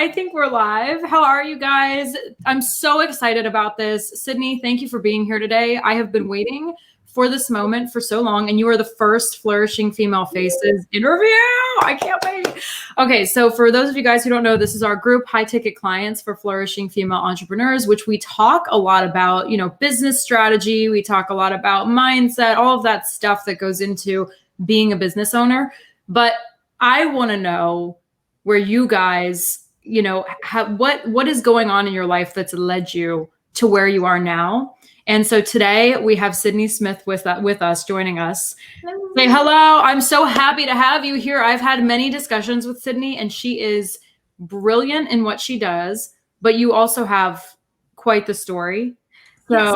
I think we're live. How are you guys? I'm so excited about this. Cidney, thank you for being here today. I have been waiting for this moment for so long, and you are the first Flourishing Female Faces interview. I can't wait. Okay, so for those of you guys who don't know, this is our group, High Ticket Clients for Flourishing Female Entrepreneurs, which we talk a lot about, business strategy. We talk a lot about mindset, all of that stuff that goes into being a business owner. But I want to know where you guys, what is going on in your life that's led you to where you are now. And so today we have Cidney Smith with us, joining us. Say hello. I'm so happy to have you here. I've had many discussions with Cidney, and she is brilliant in what she does, but you also have quite the story. So,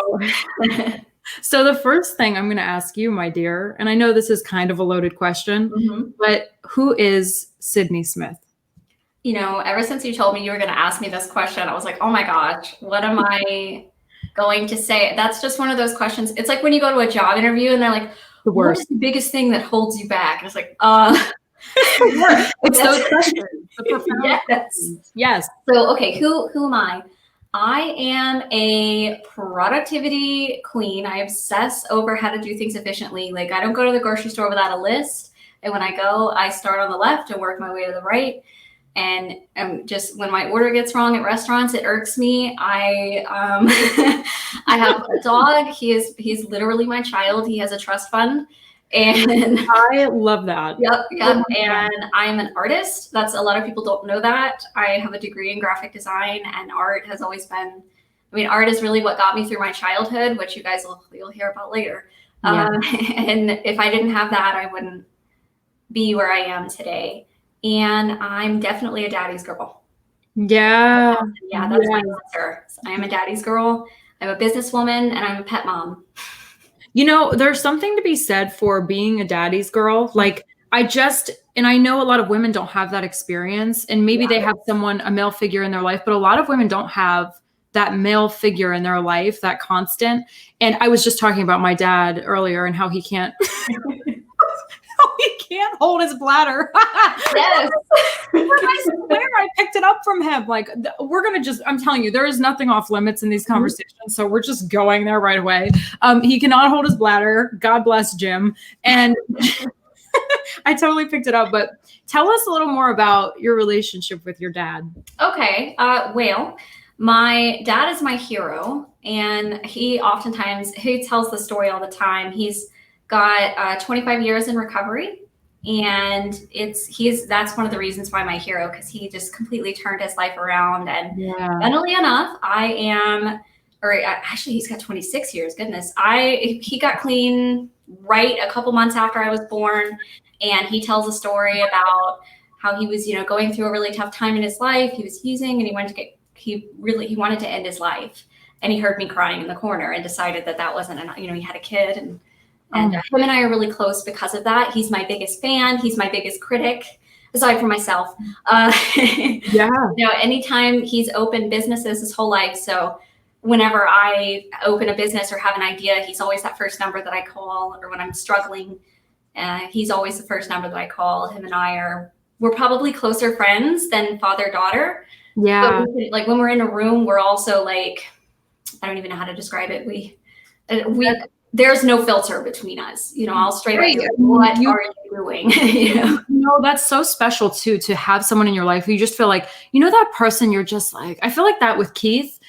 yes. So the first thing I'm going to ask you, my dear, and I know this is kind of a loaded question, but who is Cidney Smith? Ever since you told me you were going to ask me this question, I was like, oh my gosh, what am I going to say? That's just one of those questions. It's like when you go to a job interview and they're like, what is the biggest thing that holds you back? And it's like, it's those questions. The profound questions. Yes. So, okay, who am I? I am a productivity queen. I obsess over how to do things efficiently. Like, I don't go to the grocery store without a list. And when I go, I start on the left and work my way to the right. And just when my order gets wrong at restaurants, it irks me. I I have a dog. He's literally my child. He has a trust fund. And I love that. Yep. And I'm an artist. A lot of people don't know that. I have a degree in graphic design, and art has always been, art is really what got me through my childhood, which you guys you'll hear about later. Yeah. And if I didn't have that, I wouldn't be where I am today. And I'm definitely a daddy's girl. Yeah. Yeah, that's my answer. I am a daddy's girl. I'm a businesswoman, and I'm a pet mom. There's something to be said for being a daddy's girl. Like, I know a lot of women don't have that experience, and maybe they have a male figure in their life, but a lot of women don't have that male figure in their life, that constant. And I was just talking about my dad earlier and how he can't hold his bladder. Yes. I swear I picked it up from him. Like, I'm telling you, there is nothing off limits in these conversations. So we're just going there right away. He cannot hold his bladder. God bless Jim. And I totally picked it up, but tell us a little more about your relationship with your dad. Okay. Well, my dad is my hero, and he tells the story all the time. He's got 25 years in recovery, and that's one of the reasons why my hero, because he just completely turned his life around. And funnily enough, he's got 26 years. Goodness, he got clean right a couple months after I was born, and he tells a story about how he was, going through a really tough time in his life. He was using, and he wanted to end his life, and he heard me crying in the corner and decided that wasn't enough. He had a kid, and him and I are really close because of that. He's my biggest fan. He's my biggest critic, aside from myself. Anytime he's opened businesses his whole life. So whenever I open a business or have an idea, he's always that first number that I call. Or when I'm struggling, he's always the first number that I call. Him and we're probably closer friends than father-daughter. Yeah. But when we're in a room, we're also like, I don't even know how to describe it. There's no filter between us. I'll straight up say, what are you doing? That's so special too, to have someone in your life who you just feel like, that person, you're just like, I feel like that with Keith,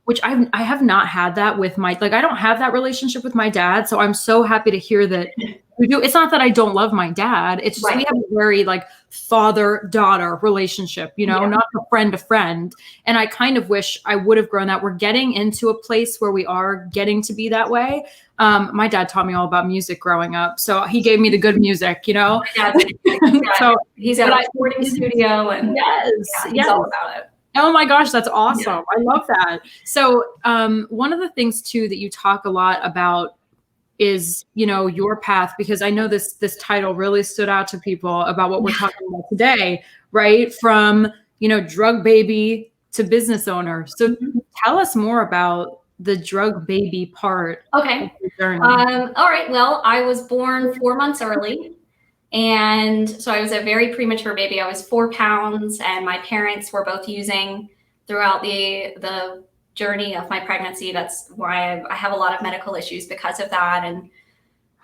which I have not had that with I don't have that relationship with my dad. So I'm so happy to hear that we do. It's not that I don't love my dad. It's just, we have a very father-daughter relationship, not a friend to friend. And I kind of wish I would have grown that. We're getting into a place where we are getting to be that way. My dad taught me all about music growing up. So he gave me the good music, So he's got a recording studio, and he's all about it. Oh my gosh, that's awesome. Yeah. I love that. So one of the things too that you talk a lot about is, your path, because I know this title really stood out to people about what we're talking about today, right? From, drug baby to business owner. So tell us more about the drug baby part. Okay. All right. Well, I was born 4 months early, And so I was a very premature baby. I was 4 pounds, and my parents were both using throughout the journey of my pregnancy. That's why I have a lot of medical issues because of that. And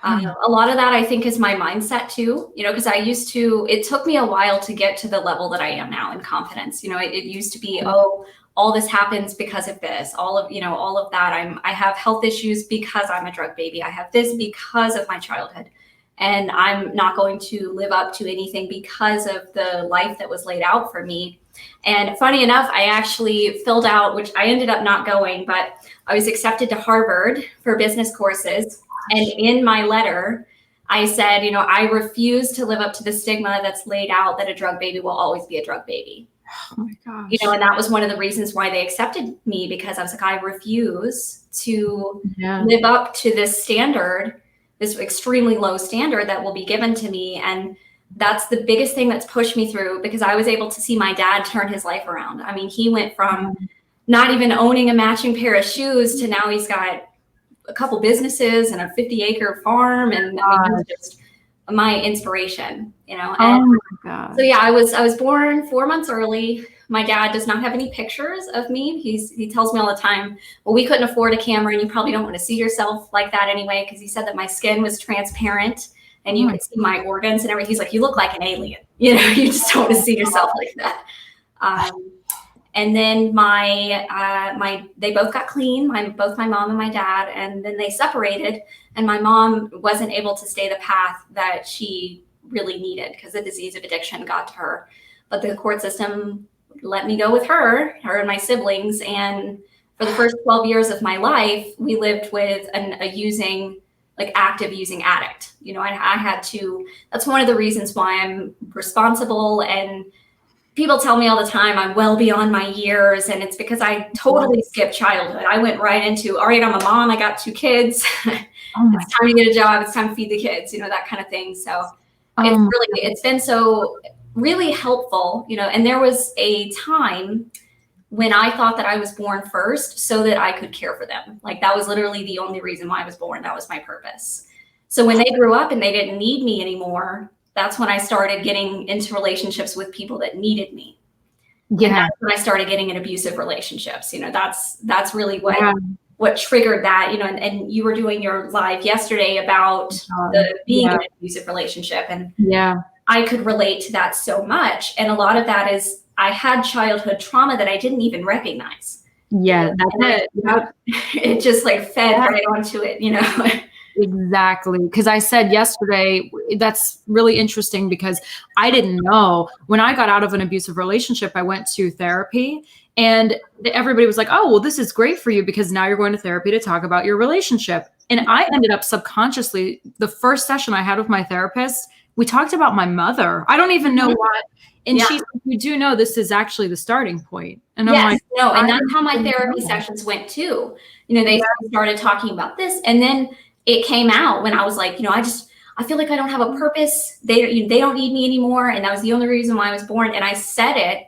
a lot of that I think is my mindset too, because it took me a while to get to the level that I am now in confidence. It used to be, oh, all this happens because of this, all of that. I have health issues because I'm a drug baby. I have this because of my childhood. And I'm not going to live up to anything because of the life that was laid out for me. And funny enough, I actually filled out, which I ended up not going, but I was accepted to Harvard for business courses. And in my letter, I said, I refuse to live up to the stigma that's laid out that a drug baby will always be a drug baby. Oh my gosh. And that was one of the reasons why they accepted me, because I was like, I refuse to live up to this standard, this extremely low standard that will be given to me. And that's the biggest thing that's pushed me through, because I was able to see my dad turn his life around. I mean, he went from not even owning a matching pair of shoes to now he's got a couple businesses and a 50-acre farm. And I mean, he's just my inspiration, And oh my God. So yeah, I was born 4 months early. My dad does not have any pictures of me. He tells me all the time, well, we couldn't afford a camera, and you probably don't want to see yourself like that anyway, because he said that my skin was transparent and you could see my organs and everything. He's like, you look like an alien. You just don't want to see yourself like that. And then they both got clean, both my mom and my dad, and then they separated, and my mom wasn't able to stay the path that she really needed because the disease of addiction got to her. But the court system let me go with her and my siblings. And for the first 12 years of my life, we lived with active using addict. I had to, that's one of the reasons why I'm responsible. And people tell me all the time I'm well beyond my years, and it's because I totally skipped childhood. I went right into, all right, I'm a mom, I got 2 kids. It's time to get a job. It's time to feed the kids, that kind of thing. So it's been so really helpful, and there was a time when I thought that I was born first so that I could care for them. Like that was literally the only reason why I was born. That was my purpose. So when they grew up and they didn't need me anymore, that's when I started getting into relationships with people that needed me. Yeah. And that's when I started getting in abusive relationships. That's really what triggered that, and you were doing your live yesterday about being in an abusive relationship. And I could relate to that so much. And a lot of that is I had childhood trauma that I didn't even recognize. Yeah, that's it. It just fed right onto it, Exactly. Because I said yesterday, that's really interesting because I didn't know. When I got out of an abusive relationship, I went to therapy, and everybody was like, oh, well, this is great for you because now you're going to therapy to talk about your relationship. And I ended up subconsciously, the first session I had with my therapist, we talked about my mother. I don't even know what. And she's like, you do know this is actually the starting point. And I'm like, no. And that's how my therapy sessions went too. They started talking about this, and then it came out when I was like, I feel like I don't have a purpose. They don't need me anymore. And that was the only reason why I was born. And I said it,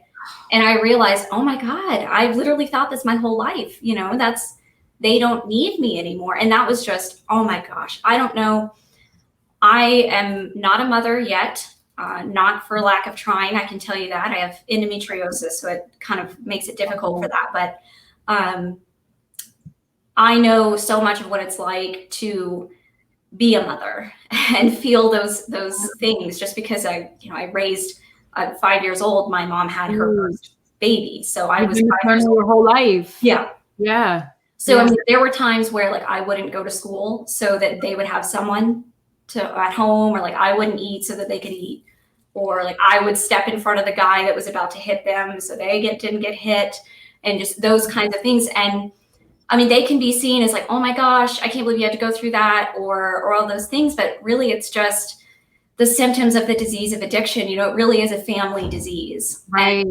and I realized, oh my God, I've literally thought this my whole life. They don't need me anymore. And that was just, oh my gosh, I don't know. I am not a mother yet. Not for lack of trying, I can tell you that. I have endometriosis, so it kind of makes it difficult for that. But I know so much of what it's like to be a mother and feel those things. Just because I raised at 5 years old, my mom had her first baby, so I was 5 years old your whole life. Yeah. So I mean, there were times where I wouldn't go to school so that they would have someone at home, or I wouldn't eat so that they could eat, or I would step in front of the guy that was about to hit them so they didn't get hit, and just those kinds of things. And I mean, they can be seen as oh my gosh, I can't believe you had to go through that, or all those things. But really, it's just the symptoms of the disease of addiction. It really is a family disease. Right.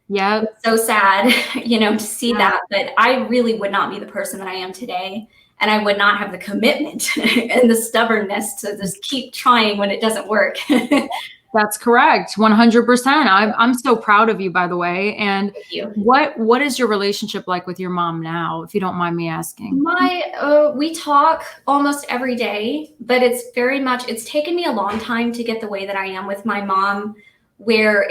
Yeah. It's so sad, to see that. But I really would not be the person that I am today. And I would not have the commitment and the stubbornness to just keep trying when it doesn't work. That's correct. 100%. I'm so proud of you, by the way. And Thank you. what is your relationship like with your mom now, if you don't mind me asking? We talk almost every day, but it's taken me a long time to get the way that I am with my mom, where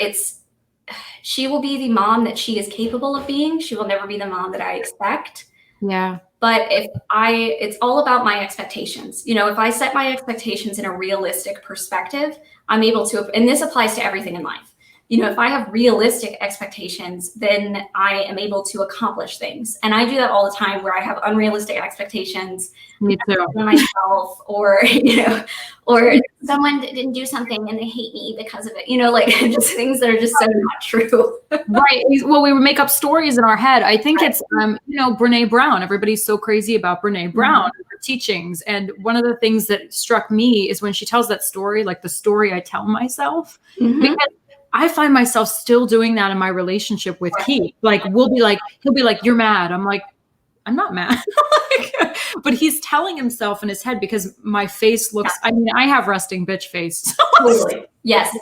she will be the mom that she is capable of being. She will never be the mom that I expect. Yeah. But it's all about my expectations. If I set my expectations in a realistic perspective, I'm able to, and this applies to everything in life. If I have realistic expectations, then I am able to accomplish things. And I do that all the time, where I have unrealistic expectations. Me too. Myself, or or someone didn't do something and they hate me because of it. Like just things that are just so not true. Right. Well, we would make up stories in our head. I think it's Brene Brown. Everybody's so crazy about Brene Brown and her teachings. And one of the things that struck me is when she tells that story, like the story I tell myself, because I find myself still doing that in my relationship with Keith. Like he'll be like, "You're mad." I'm like, I'm not mad. But he's telling himself in his head, because my face looks, I have resting bitch face. Totally. Yes.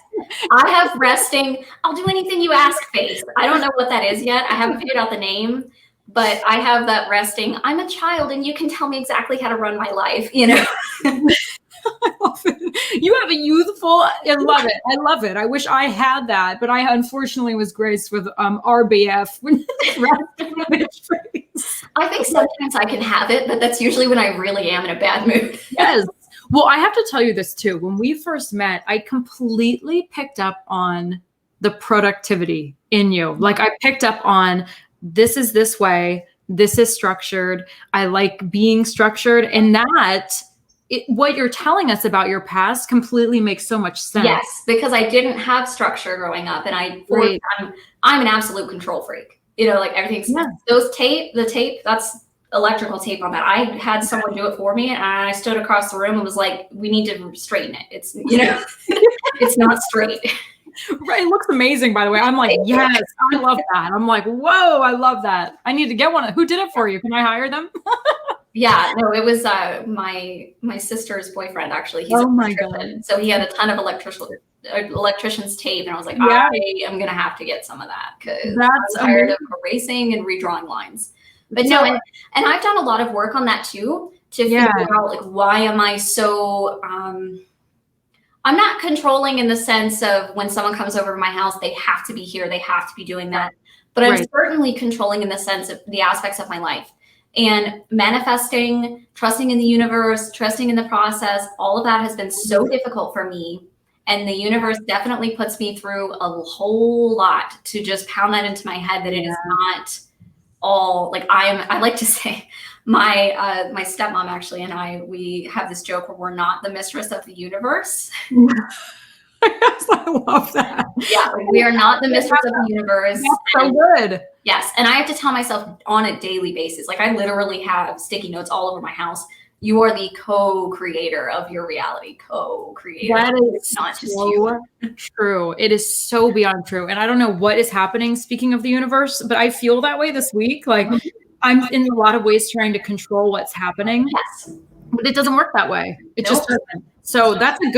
I have resting, I'll do anything you ask face. I don't know what that is yet. I haven't figured out the name, but I have that resting, I'm a child and you can tell me exactly how to run my life, I love it. You have a youthful, I love it. I love it. I wish I had that, but I unfortunately was graced with RBF. I think sometimes I can have it, but that's usually when I really am in a bad mood. Yes. Well, I have to tell you this too. When we first met, I completely picked up on the productivity in you. Like I picked up on, this is this way, this is structured. I like being structured, and that what you're telling us about your past completely makes so much sense. Yes, because I didn't have structure growing up, and I'm an absolute control freak. Like everything's the tape, that's electrical tape on that. I had someone do it for me, and I stood across the room and was like, we need to straighten it. It's it's not straight. Right. It looks amazing, by the way. I'm like, yes, I love that. I'm like, whoa, I love that. I need to get one. Who did it for you? Can I hire them? Yeah, no, it was my sister's boyfriend, actually. He's an electrician. So he had a ton of electrician's tape, and I was like, I am gonna have to get some of that, because I'm tired of erasing and redrawing lines. But no, and I've done a lot of work on that too, to figure out, like, why am I so I'm not controlling in the sense of when someone comes over to my house, they have to be here, they have to be doing that. But I'm certainly controlling in the sense of the aspects of my life. And manifesting, trusting in the universe, trusting in the process, all of that has been so difficult for me. And the universe definitely puts me through a whole lot to just pound that into my head that it is not all, like, I like to say, my stepmom actually and we have this joke where we're not the mistress of the universe. Yes, I love that. Yeah, we are not the mistress of the universe. That's so good. Yes, and I have to tell myself on a daily basis, like I literally have sticky notes all over my house. You are the co-creator of your reality, co-creator. That is not just so true. It is so beyond true. And I don't know what is happening, speaking of the universe, but I feel that way this week. Like I'm in a lot of ways trying to control what's happening. Yes. But it doesn't work that way. It just doesn't. So that's a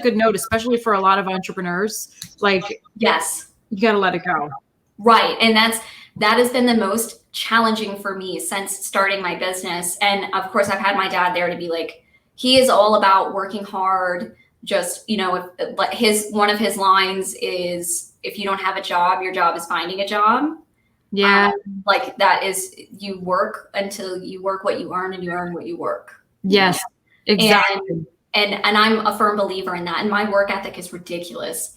good note, especially for a lot of entrepreneurs. Like, yes, you got to let it go. Right. And that has been the most challenging for me since starting my business. And of course, I've had my dad there to be like, he is all about working hard. Just, one of his lines is, if you don't have a job, your job is finding a job. Yeah. Like that is, you work until you work what you earn, and you earn what you work. Yes, exactly. And I'm a firm believer in that. And my work ethic is ridiculous.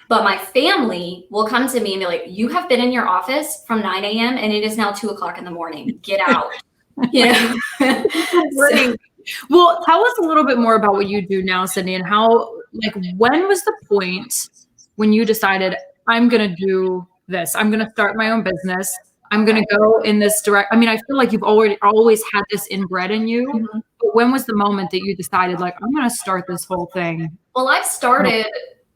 But my family will come to me and be like, you have been in your office from 9 a.m. and it is now 2:00 in the morning. Get out. Well, tell us a little bit more about what you do now, Cidney, and how, like, when was the point when you decided, I'm going to do this? I'm going to start my own business. I'm going to go in this direct. I mean, I feel like you've always had this inbred in you. Mm-hmm. But when was the moment that you decided, like, I'm going to start this whole thing? Well, I've started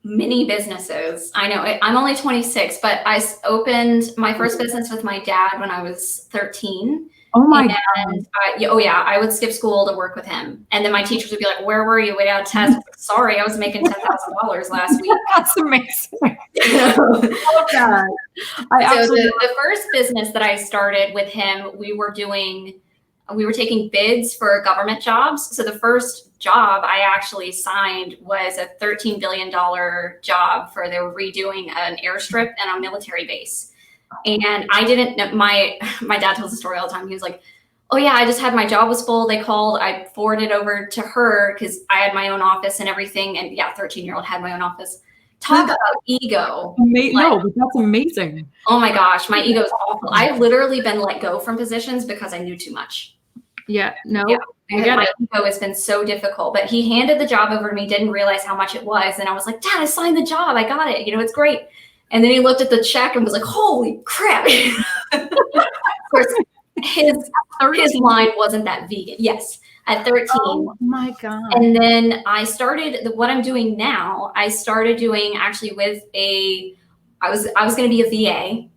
many businesses. I know I'm only 26, but I opened my first business with my dad when I was 13. Oh my God. And I would skip school to work with him. And then my teachers would be like, where were you? Wait out test. Like, sorry, I was making $10,000 last week. That's amazing. So absolutely. the first business that I started with him, we were taking bids for government jobs. So the first job I actually signed was a $13 billion job they were redoing an airstrip and a military base. And I didn't know, my dad tells the story all the time. He was like, oh yeah, I just had, my job was full. They called, I forwarded over to her because I had my own office and everything. And yeah, 13-year-old had my own office. Talk about ego. No, but that's amazing. Oh my gosh, my ego is awful. I've literally been let go from positions because I knew too much. Yeah, no. Yeah. My ego has been so difficult, but he handed the job over to me, didn't realize how much it was. And I was like, Dad, I signed the job. I got it. It's great. And then he looked at the check and was like, holy crap. Of course, his line wasn't that vegan. Yes, at 13. Oh my God. And then I started what I'm doing now. I started doing actually I was going to be a VA.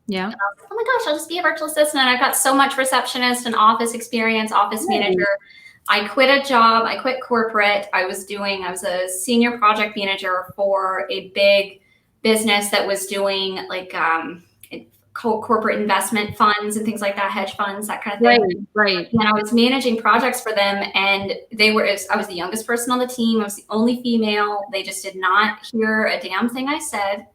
Yeah. And I was like, oh my gosh, I'll just be a virtual assistant. I got so much receptionist and office experience, office manager. I quit a job. I quit corporate. I was a senior project manager for a big business that was doing like corporate investment funds and things like that, hedge funds, that kind of thing. Right. And I was managing projects for them, and I was the youngest person on the team. I was the only female. They just did not hear a damn thing I said.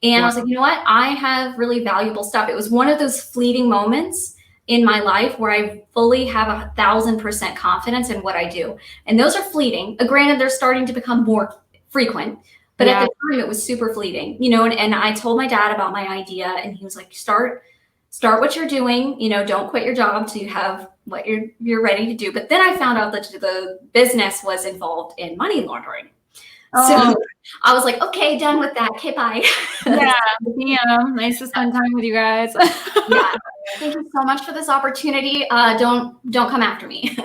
And I was like, you know what? I have really valuable stuff. It was one of those fleeting moments in my life where I fully have 1,000% confidence in what I do. And those are fleeting. Granted, they're starting to become more frequent. But at the time, it was super fleeting, and I told my dad about my idea, and he was like, start what you're doing, don't quit your job till you have what you're ready to do. But then I found out that the business was involved in money laundering. So I was like, okay, done with that. Okay, bye. Yeah. Nice to spend time with you guys. Yeah. Thank you so much for this opportunity. Don't come after me.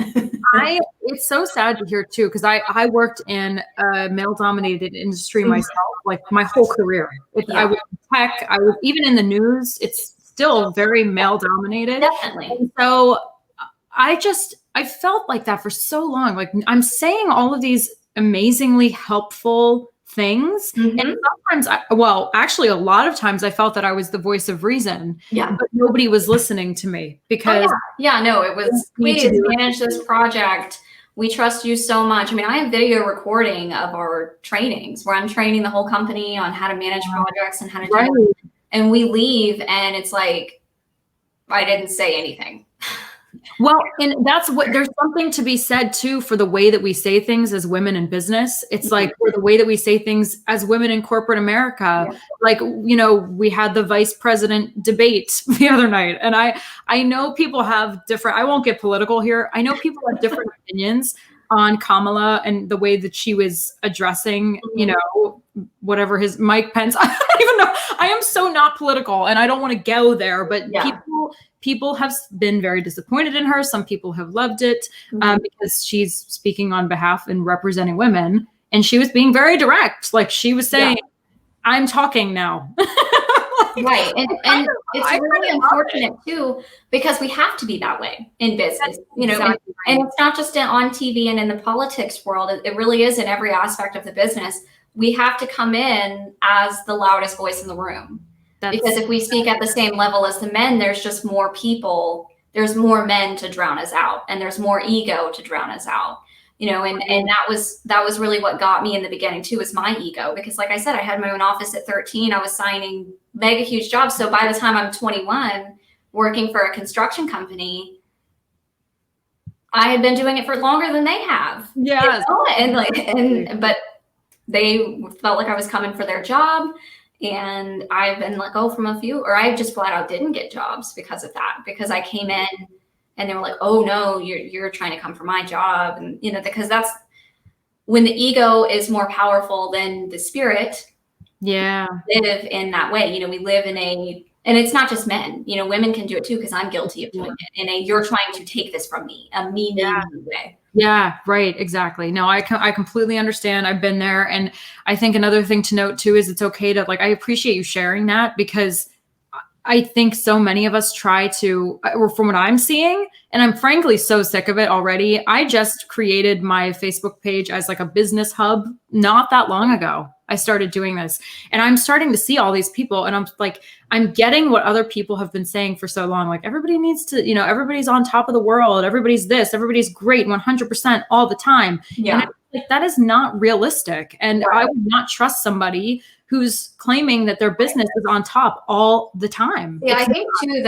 It's so sad to hear too, because I worked in a male-dominated industry myself, like my whole career. I was in tech. I was even in the news. It's still very male-dominated. Definitely. And so I felt like that for so long. Like, I'm saying all of these amazingly helpful things. Mm-hmm. And sometimes, actually a lot of times I felt that I was the voice of reason, but nobody was listening to me because it was, please manage this project. We trust you so much. I mean, I have video recording of our trainings where I'm training the whole company on how to manage projects and how to do it. And we leave and it's like, I didn't say anything. Well, and there's something to be said too for the way that we say things as women in business. It's like, for the way that we say things as women in corporate America. Yeah. Like, we had the vice president debate the other night, and I know people have different, I won't get political here. I know people have different opinions on Kamala and the way that she was addressing, whatever Mike Pence. I don't even know. I am so not political and I don't want to go there, but people have been very disappointed in her. Some people have loved it because she's speaking on behalf and representing women. And she was being very direct. Like, she was saying, I'm talking now. Right. And it's really unfortunate too, because we have to be that way in business, and it's not just on TV and in the politics world. It really is in every aspect of the business. We have to come in as the loudest voice in the room. Because if we speak at the same level as the men, there's just more people, there's more men to drown us out, and there's more ego to drown us out. And that was really what got me in the beginning too, was my ego. Because like I said, I had my own office at 13. I was signing mega huge jobs. So by the time I'm 21, working for a construction company, I had been doing it for longer than they have. Yeah. But they felt like I was coming for their job. And I've been let go from a few, or I just flat out didn't get jobs because of that, because I came in and they were like, oh no, you're trying to come for my job. And, because that's when the ego is more powerful than the spirit. Yeah. Live in that way. We live in and it's not just men, women can do it too, because I'm guilty of doing it in you're trying to take this from me, a me way. Yeah, right. Exactly. No, I completely understand. I've been there. And I think another thing to note too, is it's okay to I appreciate you sharing that, because I think so many of us try to, or from what I'm seeing, and I'm frankly so sick of it already. I just created my Facebook page as like a business hub not that long ago. I started doing this, and I'm starting to see all these people, and I'm like, I'm getting what other people have been saying for so long. Like, everybody needs to, everybody's on top of the world. Everybody's this, everybody's great 100% all the time. Yeah. And like, that is not realistic. And Right. I would not trust somebody who's claiming that their business is on top all the time. Yeah, I think too,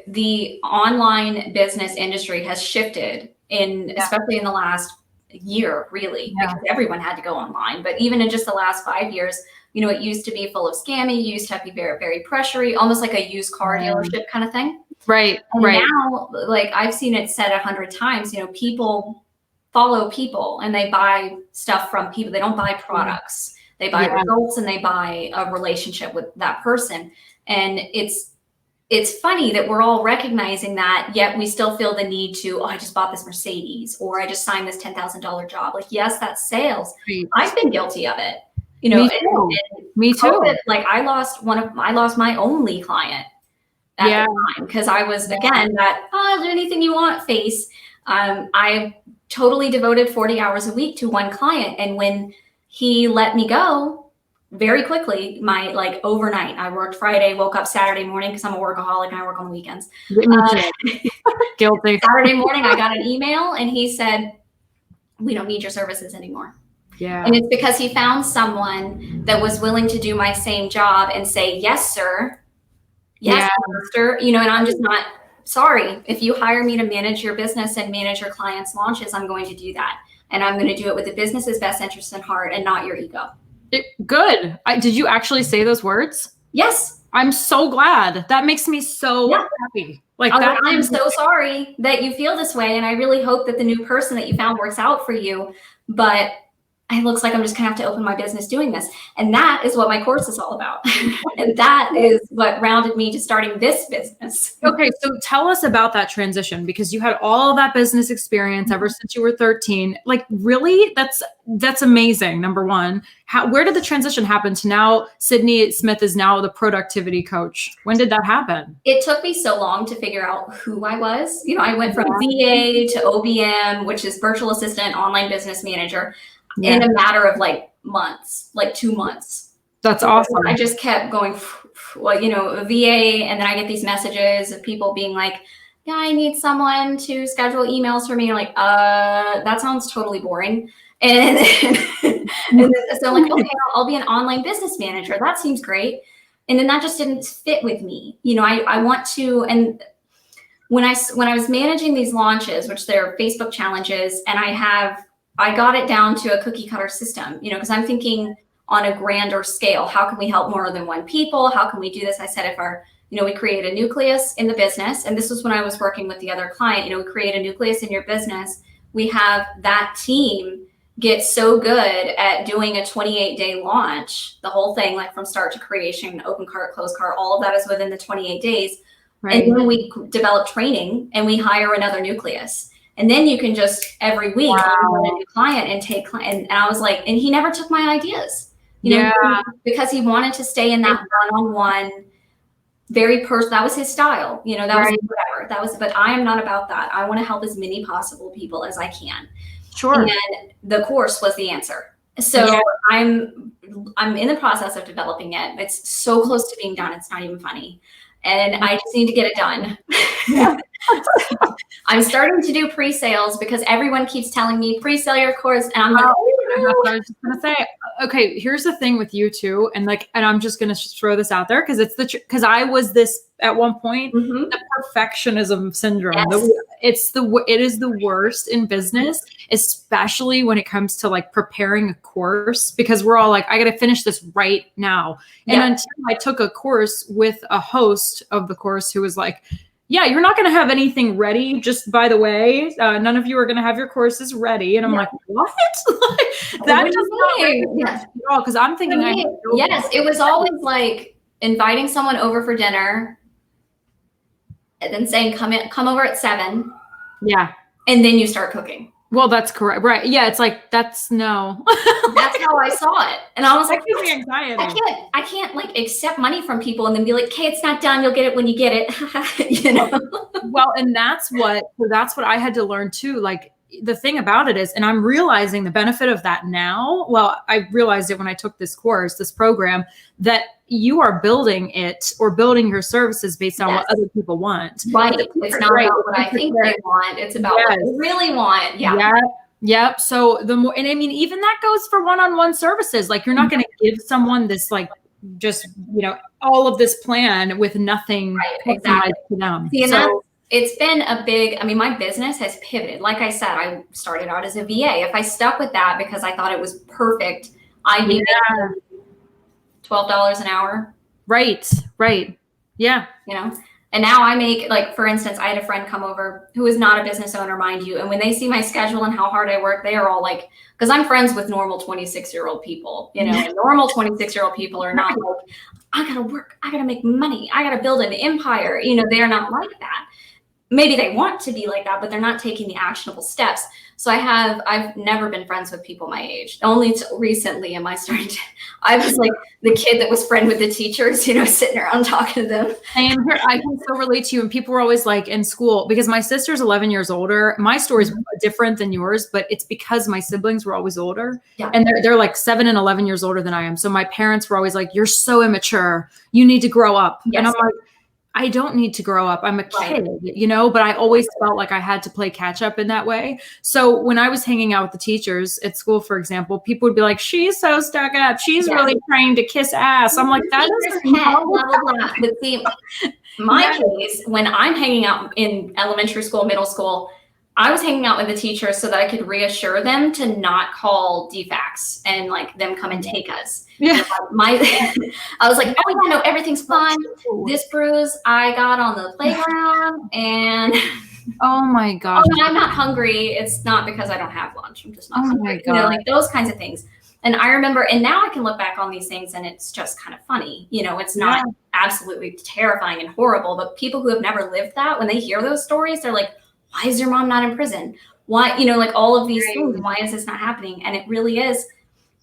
the online business industry has shifted especially in the last year, really, because everyone had to go online. But even in just the last 5 years, it used to be full of scammy, you used to be very, very pressury, almost like a used car dealership kind of thing. Right. And now, like I've seen it said 100 times, people follow people and they buy stuff from people. They don't buy products. They buy results, and they buy a relationship with that person. And it's funny that we're all recognizing that, yet we still feel the need to, I just bought this Mercedes, or I just signed this $10,000 job. Like, yes, that's sales. Right. I've been guilty of it. Me too. COVID, like I lost my only client at the time, because I was again that do anything you want face. I totally devoted 40 hours a week to one client, and when he let me go very quickly, overnight, I worked Friday, woke up Saturday morning, because I'm a workaholic and I work on the weekends. Guilty. Saturday morning, I got an email and he said, we don't need your services anymore. Yeah. And it's because he found someone that was willing to do my same job and say, yes, sir. Yes, master. And I'm just not sorry. If you hire me to manage your business and manage your clients' launches, I'm going to do that. And I'm going to do it with the business's best interest in heart and not your ego. Good. Did you actually say those words? Yes. I'm so glad. That makes me so happy. I'm so sorry that you feel this way. And I really hope that the new person that you found works out for you. But it looks like I'm just gonna have to open my business doing this. And that is what my course is all about. And that is what rounded me to starting this business. Okay, so tell us about that transition, because you had all that business experience ever since you were 13. Like, really? That's amazing. Number one, where did the transition happen to now Cidney Smith is now the productivity coach? When did that happen? It took me so long to figure out who I was. I went from VA to OBM, which is virtual assistant, online business manager, in a matter of months, 2 months. That's awesome. I just kept going, VA, and then I get these messages of people being like, yeah, I need someone to schedule emails for me. Like, that sounds totally boring. And so I'm like, okay, I'll be an online business manager. That seems great. And then that just didn't fit with me. I want to, and when I was managing these launches, which they're Facebook challenges, and I got it down to a cookie cutter system, because I'm thinking on a grander scale, how can we help more than one people? How can we do this? I said, if we create a nucleus in the business, and this was when I was working with the other client, we create a nucleus in your business. We have that team get so good at doing a 28-day launch, the whole thing, like from start to creation, open cart, close cart, all of that is within the 28 days. Right. And then we develop training and we hire another nucleus. And then you can just every week onboard a new client and take client. And I was like, and he never took my ideas, because he wanted to stay in that one-on-one, very personal. That was his style, that was whatever. But I am not about that. I want to help as many possible people as I can. Sure. And the course was the answer. So I'm in the process of developing it. It's so close to being done. It's not even funny. And I just need to get it done. I'm starting to do pre-sales because everyone keeps telling me pre-sale your course. And I'm like, I was just going to say, okay, here's the thing with you too. And I'm just going to throw this out there because because I was this at one point, the perfectionism syndrome. Yes. It is the worst in business, especially when it comes to preparing a course, because we're all like, I got to finish this right now. And until I took a course with a host of the course who was like, yeah, you're not going to have anything ready. Just by the way, none of you are going to have your courses ready. And I'm like, what? That does not make sense at all. Because I'm thinking, it was always like inviting someone over for dinner, and then saying, come over at 7. Yeah. And then you start cooking. Well, that's correct. Right. Yeah. It's like, that's no. That's how I saw it. And I was like, gives me anxiety. I can't like accept money from people and then be like, okay, it's not done. You'll get it when you get it. You know? Well, and that's what I had to learn too. Like the thing about it is, and I'm realizing the benefit of that now. Well, I realized it when I took this course, this program, that you are building it or building your services based on what other people want. Right. It's not about what I think they want. It's about what they really want. Yeah. Yeah. Yep. So the more, and I mean, even that goes for one-on-one services. Like you're not going to give someone this, like, just, all of this plan with nothing exactly to them. See, and it's been a big, I mean, my business has pivoted. Like I said, I started out as a VA. If I stuck with that because I thought it was perfect, I'd be making $12 an hour. Right. Yeah. And now I make, like, for instance, I had a friend come over who is not a business owner, mind you. And when they see my schedule and how hard I work, they are all like, because I'm friends with normal 26-year-old people, and normal 26-year-old people are not like, I got to work, I got to make money, I got to build an empire. They are not like that. Maybe they want to be like that, but they're not taking the actionable steps. So I've never been friends with people my age. Only recently am I starting to, I was like the kid that was friend with the teachers, sitting around talking to them. And I can so relate to you. And people were always like in school, because my sister's 11 years older. My story is different than yours, but it's because my siblings were always older. Yeah. And they're like 7 and 11 years older than I am. So my parents were always like, you're so immature. You need to grow up. Yes. And I'm like, I don't need to grow up. I'm a kid, but I always felt like I had to play catch up in that way. So when I was hanging out with the teachers at school, for example, people would be like, she's so stuck up. She's really trying to kiss ass. I'm like, that doesn't blah. But see, my case, when I'm hanging out in elementary school, middle school, I was hanging out with the teachers so that I could reassure them to not call DFACs and like them come and take us. Yeah. I was like, oh yeah, no, everything's fine. This bruise I got on the playground, and oh my gosh, I'm not hungry. It's not because I don't have lunch. I'm just not hungry. Like those kinds of things. And I remember, and now I can look back on these things and it's just kind of funny. It's not absolutely terrifying and horrible, but people who have never lived that, when they hear those stories, they're like, why is your mom not in prison? Why, like all of these things, why is this not happening? And it really is.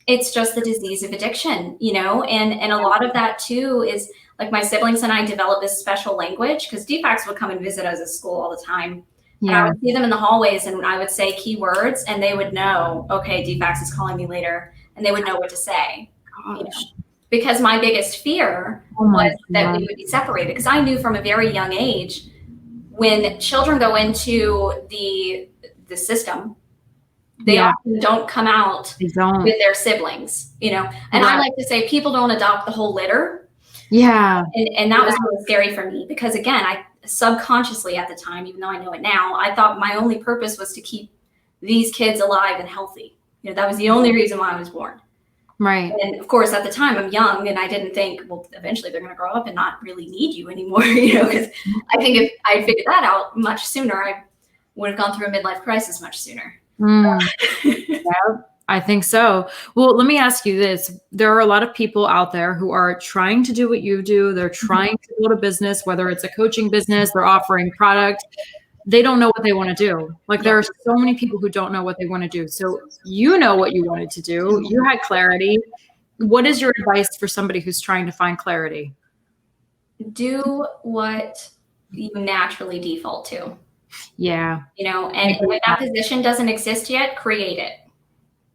It's just the disease of addiction, and a lot of that too is like my siblings and I developed this special language because DFACs would come and visit us at school all the time. Yeah. And I would see them in the hallways and I would say keywords and they would know, okay, DFACs is calling me later, and they would know what to say. Because my biggest fear was that we would be separated, because I knew from a very young age when children go into the system, they often don't come out with their siblings, and I like to say people don't adopt the whole litter. Yeah. And that was really scary for me because, again, I subconsciously at the time, even though I know it now, I thought my only purpose was to keep these kids alive and healthy. That was the only reason why I was born. Right. And of course, at the time I'm young and I didn't think, well, eventually they're going to grow up and not really need you anymore, because I think if I figured that out much sooner, I would have gone through a midlife crisis much sooner. I think so. Well, let me ask you this. There are a lot of people out there who are trying to do what you do. They're trying to build a business, whether it's a coaching business, they're offering product. They don't know what they want to do. Like there are so many people who don't know what they want to do. So you know what you wanted to do. You had clarity. What is your advice for somebody who's trying to find clarity? Do what you naturally default to. Yeah. And if that position doesn't exist yet, create it.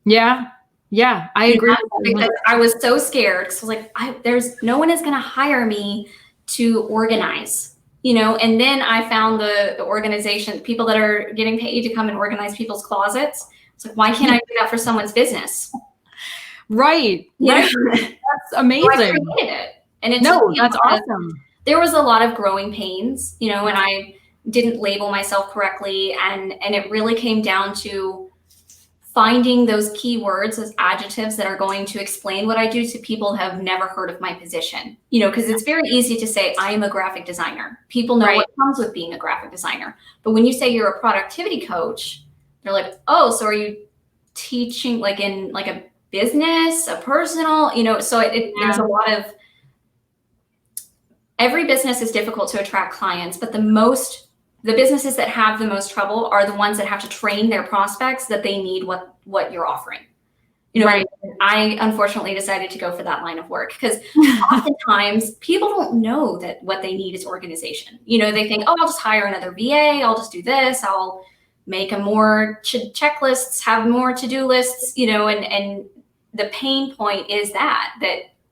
Yeah. Yeah. I agree. Because I was so scared. Because I was like, there's no one is going to hire me to organize, and then I found the organization, people that are getting paid to come and organize people's closets. It's like, why can't I do that for someone's business? Right. That's amazing. So I created it. And that's awesome. There was a lot of growing pains, and I didn't label myself correctly. And it really came down to finding those keywords, those adjectives that are going to explain what I do to people who have never heard of my position. Because it's very easy to say, I am a graphic designer. People know what comes with being a graphic designer. But when you say you're a productivity coach, they're like, oh, so are you teaching like in like a business, a personal, so there's a lot of, every business is difficult to attract clients, but the most the businesses that have the most trouble are the ones that have to train their prospects that they need what you're offering. You know, right. I unfortunately decided to go for that line of work because oftentimes people don't know that what they need is organization. You know, they think, oh, I'll just hire another VA. I'll just do this. I'll make a more checklists, have more to-do lists, you know, and the pain point is that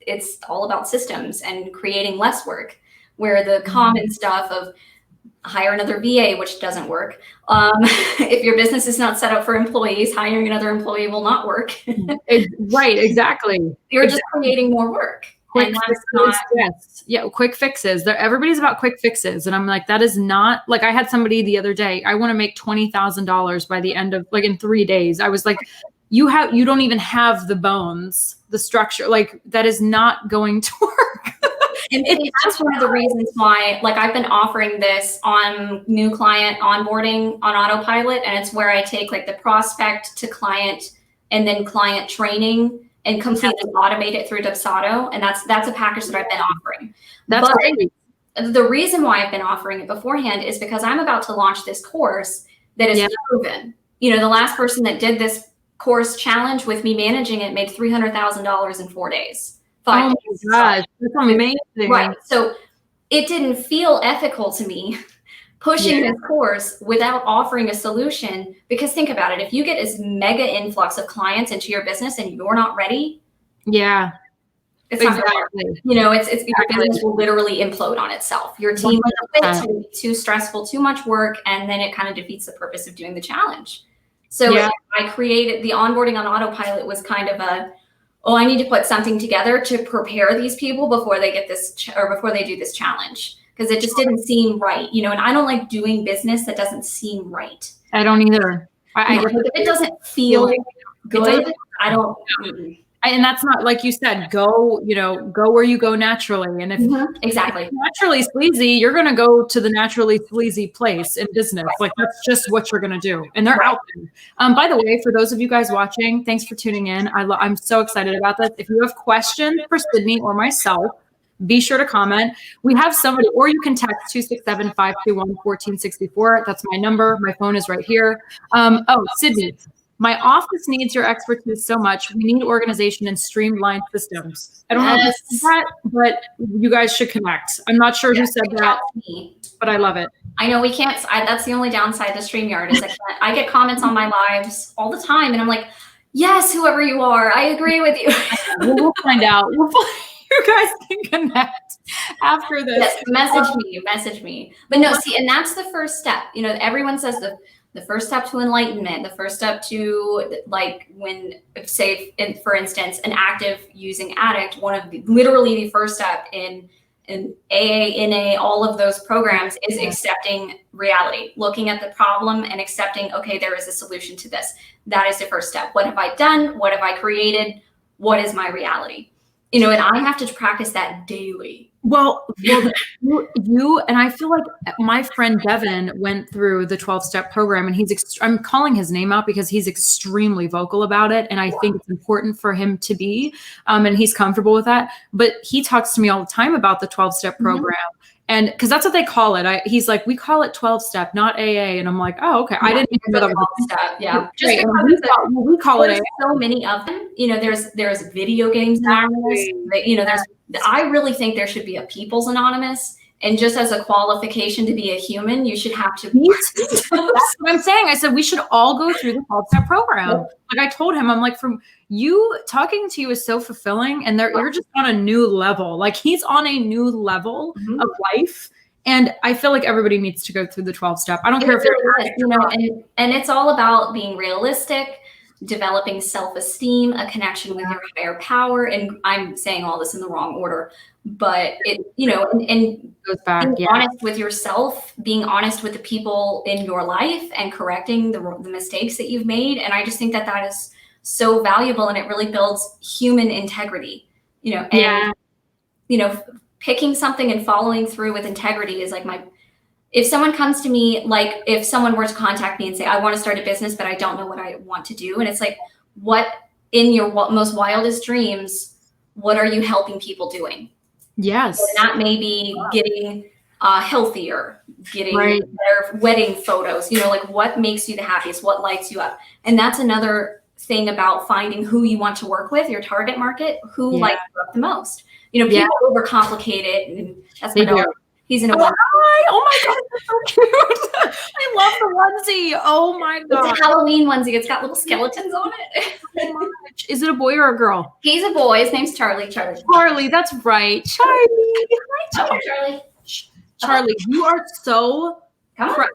it's all about systems and creating less work, where the common stuff of hire another VA, which doesn't work. If your business is not set up for employees, hiring another employee will not work. Right, exactly. You're just creating more work. Quick fixes, yes. Yeah, quick fixes. Everybody's about quick fixes. And I'm like, that is not, like, I had somebody the other day, I want to make $20,000 by the end of, like, in 3 days. I was like, you don't even have the bones, the structure, like, that is not going to work. And that's one of the reasons why, like, I've been offering this on new client onboarding on autopilot. And it's where I take like the prospect to client and then client training and completely automate it through Dubsado. And that's a package that I've been offering. That's great. The reason why I've been offering it beforehand is because I'm about to launch this course that is proven. You know, the last person that did this course challenge with me managing it made $300,000 in 4 days. Oh my gosh, that's amazing. Right. So it didn't feel ethical to me pushing this course without offering a solution, because think about it. If you get this mega influx of clients into your business and you're not ready. Yeah. It's not gonna work. You know, it's your business will literally implode on itself. Your team will be too stressful, too much work, and then it kind of defeats the purpose of doing the challenge. So I created the onboarding on autopilot was kind of I need to put something together to prepare these people before they get this or before they do this challenge, because it just didn't seem right, you know, and I don't like doing business that doesn't seem right. I don't either. If it doesn't feel good, I don't. And that's not, like you said, go where you go naturally. And if exactly if naturally sleazy, you're going to go to the naturally sleazy place in business. Like, that's just what you're going to do. And they're out there. By the way, for those of you guys watching, thanks for tuning in. I'm so excited about this. If you have questions for Cidney or myself, be sure to comment. We have somebody, or you can text 267-521-1464. That's my number. My phone is right here. Cidney, my office needs your expertise so much. We need organization and streamlined systems. I don't know if you said that, but you guys should connect. I'm not sure who said that, but I love it. I know we can't. That's the only downside to StreamYard is I get comments on my lives all the time, and I'm like, yes, whoever you are, I agree with you. We'll find out. You guys can connect after this. Yes, message me. But no, see, and that's the first step. You know, everyone says the first step to enlightenment, the first step to, like, when, say, for instance, an active using addict, literally the first step in AA, NA, all of those programs is accepting reality, looking at the problem and accepting, okay, there is a solution to this. That is the first step. What have I done? What have I created? What is my reality? You know, and I have to practice that daily. Well, you and I feel like my friend Devin went through the 12-step program, and I'm calling his name out because he's extremely vocal about it. And I think it's important for him to be, and he's comfortable with that. But he talks to me all the time about the 12-step program. And because that's what they call it. He's like, we call it 12-step, not AA. And I'm like, oh, okay. I didn't even know that was 12-step. Yeah. Just we call it AA. So many of them. You know, there's video games anonymous. You know, I really think there should be a People's Anonymous. And just as a qualification to be a human, you should have to. That's what I'm saying. I said we should all go through the 12-step program. Like, I told him, I'm like, from you, talking to you is so fulfilling, and you're just on a new level. Like, he's on a new level of life. And I feel like everybody needs to go through the 12-step. I don't care if you're, and it's all about being realistic, developing self-esteem, a connection with your higher power. And I'm saying all this in the wrong order, but and goes back, being honest with yourself, being honest with the people in your life, and correcting the mistakes that you've made. And I just think that is so valuable, and it really builds human integrity, you know, and, you know, picking something and following through with integrity is like if someone comes to me, like if someone were to contact me and say, I want to start a business, but I don't know what I want to do. And it's like, what in your most wildest dreams, what are you helping people doing? Yes. And that may be getting healthier, getting better wedding photos, like what makes you the happiest, what lights you up. And that's another thing about finding who you want to work with, your target market, who lights you up the most. People overcomplicate it, and that's my dog. He's in a onesie. Oh my God, that's so cute. I love the onesie. Oh my God. It's a Halloween onesie. It's got little skeletons on it. Oh my gosh. Is it a boy or a girl? He's a boy. His name's Charlie. Charlie, that's right. Charlie. Charlie, you are so.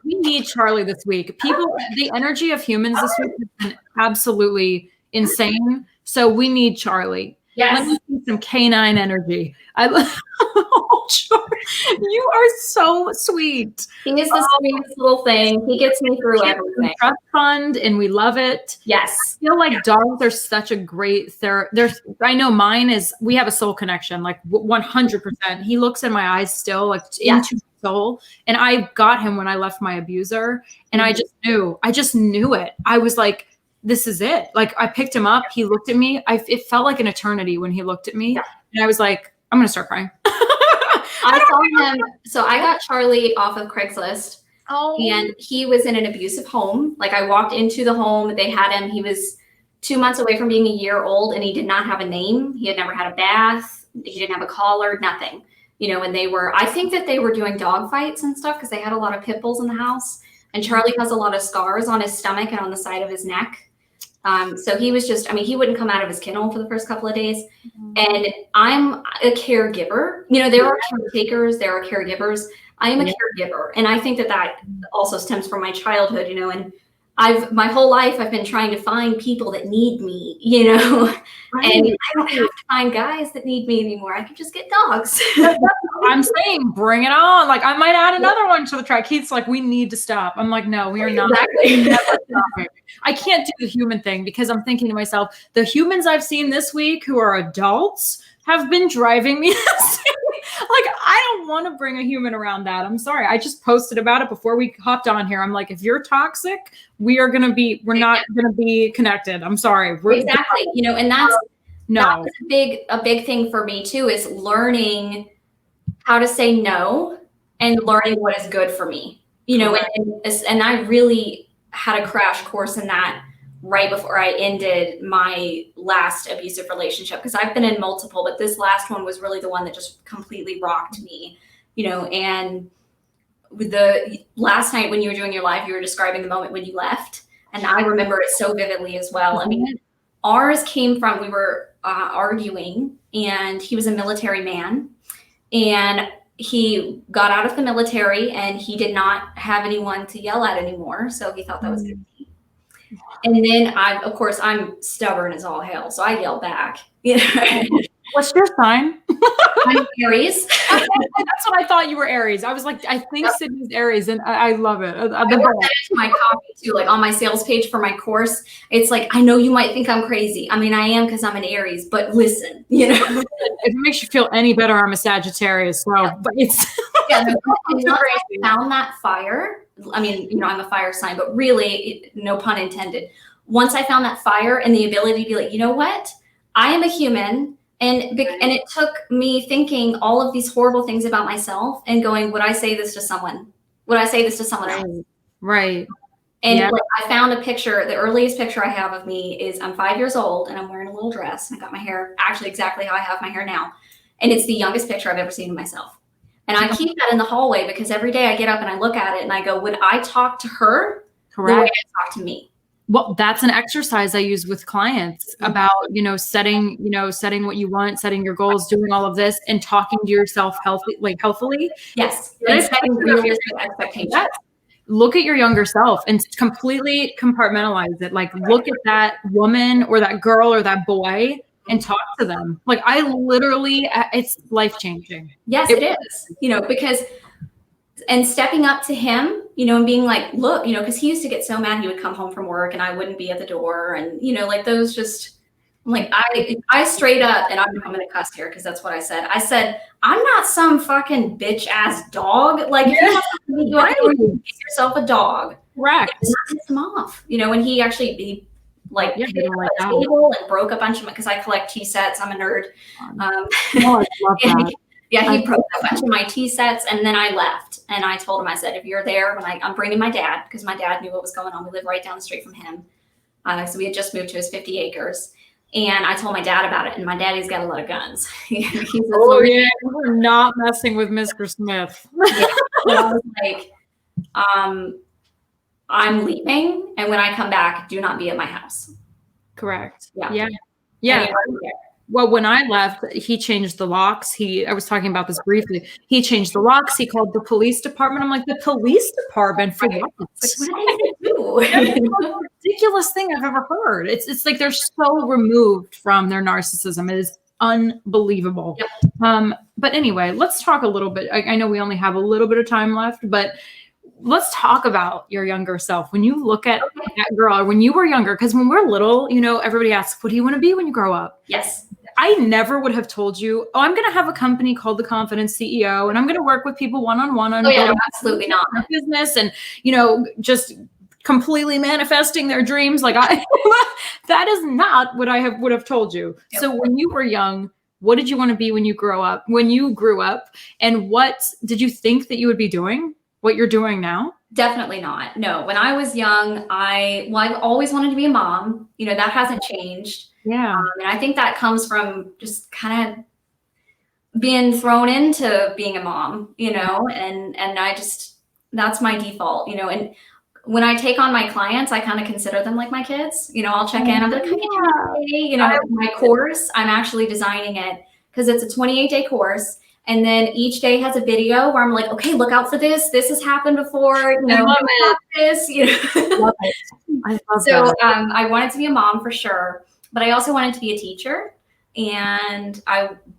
We need Charlie this week. The energy of humans this week has been absolutely insane. So we need Charlie. Yes. Let me see some canine energy. You are so sweet. He is the sweetest little thing. He gets me through everything. Trust fund, and we love it. Yes. I feel like dogs are such a great I know mine is, we have a soul connection, like 100%. He looks in my eyes still, like into my soul. And I got him when I left my abuser, and I just knew it. I was like, this is it. Like, I picked him up. He looked at me. It felt like an eternity when he looked at me. And I was like, I'm going to start crying. I saw him. So I got Charlie off of Craigslist. And he was in an abusive home. Like, I walked into the home. They had him. He was 2 months away from being a year old, and he did not have a name. He had never had a bath. He didn't have a collar, nothing. And I think that they were doing dog fights and stuff because they had a lot of pit bulls in the house. And Charlie has a lot of scars on his stomach and on the side of his neck. So he was he wouldn't come out of his kennel for the first couple of days. And I'm a caregiver. There are caretakers, there are caregivers. I am a caregiver. And I think that also stems from my childhood, and my whole life I've been trying to find people that need me, and I don't have to find guys that need me anymore. I can just get dogs. I'm saying, bring it on. Like, I might add another one to the track. Keith's like, we need to stop. I'm like, no, we are not. Exactly. I can't do the human thing because I'm thinking to myself, the humans I've seen this week who are adults have been driving me insane. Like, I don't want to bring a human around that. I'm sorry. I just posted about it before we hopped on here. I'm like, if you're toxic, we're not going to be connected. I'm sorry. Exactly. And that's a big thing for me too, is learning how to say no and learning what is good for me, and I really had a crash course in that right before I ended my last abusive relationship, because I've been in multiple, but this last one was really the one that just completely rocked me, and with the last night when you were doing your live, you were describing the moment when you left, and I remember it so vividly as well. I mean, ours came from, we were arguing, and he was a military man, and he got out of the military and he did not have anyone to yell at anymore. So he thought that was good. And then I'm stubborn as all hell. So I yelled back. What's your sign? I'm Aries. That's what I thought you were, Aries. I was like, I think Cidney's Aries, and I love it. I wrote that into my copy too, like on my sales page for my course. It's like, I know you might think I'm crazy. I mean, I am, because I'm an Aries, but listen, If it makes you feel any better, I'm a Sagittarius. So, but it's once I found that fire, I mean, I'm a fire sign, but really, no pun intended. Once I found that fire and the ability to be like, you know what? I am a human. And it took me thinking all of these horrible things about myself and going, would I say this to someone? Would I say this to someone else? Right. And I found a picture. The earliest picture I have of me is I'm 5 years old and I'm wearing a little dress. I got my hair actually exactly how I have my hair now. And it's the youngest picture I've ever seen of myself. And I keep that in the hallway because every day I get up and I look at it and I go, would I talk to her the way I talk to me? Well, that's an exercise I use with clients about, setting what you want, setting your goals, doing all of this, and talking to yourself healthily. Yes. And setting realistic expectations. Look at your younger self and completely compartmentalize it. Like, look at that woman or that girl or that boy and talk to them. Like, it's life-changing. Yes, it is, because and stepping up to him, and being like, look, because he used to get so mad. He would come home from work and I wouldn't be at the door. And, those just, like, I straight up, and I'm going to cuss here because that's what I said. I said, I'm not some fucking bitch ass dog. Like, if you want to get yourself a dog, right? Piss him off. When he hit the table and broke a bunch of them, because I collect tea sets. I'm a nerd. I love that. Yeah, he broke a bunch of my tea sets, and then I left. And I told him, I said, if you're there, I'm bringing my dad, because my dad knew what was going on. We live right down the street from him. So we had just moved to his 50 acres. And I told my dad about it, and my daddy's got a lot of guns. We're not messing with Mr. Smith. Yeah. So I was like, I'm leaving, and when I come back, do not be at my house. Correct. Yeah. Well, when I left, he changed the locks. I was talking about this briefly. He changed the locks. He called the police department. I'm like, the police department for what? What did they do? That's the most ridiculous thing I've ever heard. It's like they're so removed from their narcissism. It is unbelievable. Yep. But anyway, let's talk a little bit. I know we only have a little bit of time left, but let's talk about your younger self. When you look at that girl, or when you were younger, because when we're little, everybody asks, what do you want to be when you grow up? Yes. I never would have told you, I'm going to have a company called the Confidence CEO, and I'm going to work with people one-on-one on absolutely not business, and, just completely manifesting their dreams. Like that is not what I would have told you. Yep. So when you were young, what did you want to be when you grew up, and what did you think that you would be doing? What you're doing now? Definitely not. No. When I was young, I've always wanted to be a mom. That hasn't changed. Yeah. And I think that comes from just kind of being thrown into being a mom, and that's my default, and when I take on my clients, I kind of consider them like my kids. I'll check in. I'm like, my course, I'm actually designing it because it's a 28-day course. And then each day has a video where I'm like, okay, look out for this. This has happened before. I love this. Love it. I love so that. I wanted to be a mom for sure, but I also wanted to be a teacher. And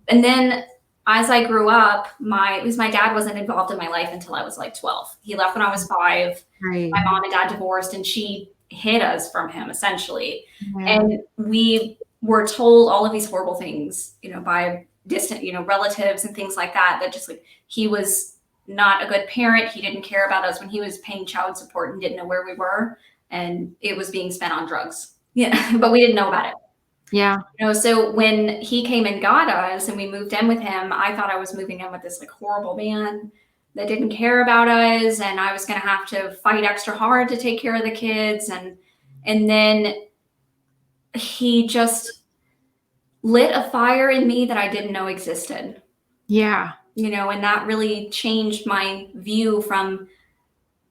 then as I grew up, my dad wasn't involved in my life until I was like 12. He left when I was 5. Right. My mom and dad divorced, and she hid us from him essentially. Yeah. And we were told all of these horrible things, by distant, relatives and things like that just like he was not a good parent. He didn't care about us when he was paying child support and didn't know where we were, and it was being spent on drugs. Yeah, but we didn't know about it. Yeah. So when he came and got us and we moved in with him, I thought I was moving in with this like horrible man that didn't care about us, and I was going to have to fight extra hard to take care of the kids, and then he just lit a fire in me that I didn't know existed. Yeah. And that really changed my view from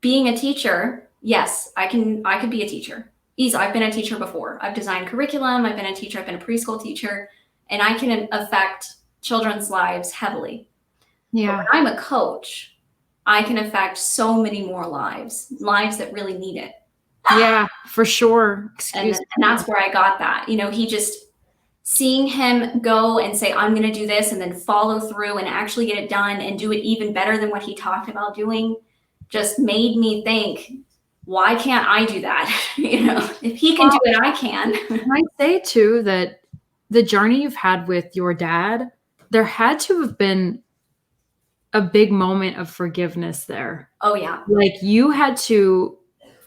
being a teacher. Yes, I could be a teacher. I've been a teacher before. I've designed curriculum. I've been a teacher. I've been a preschool teacher, and I can affect children's lives heavily. Yeah. But when I'm a coach, I can affect so many more lives that really need it. Yeah, for sure. And that's where I got that. He just, seeing him go and say, I'm going to do this, and then follow through and actually get it done and do it even better than what he talked about doing, just made me think, why can't I do that? If he can do it, I can. I say too that the journey you've had with your dad, there had to have been a big moment of forgiveness there. Oh yeah. Like you had to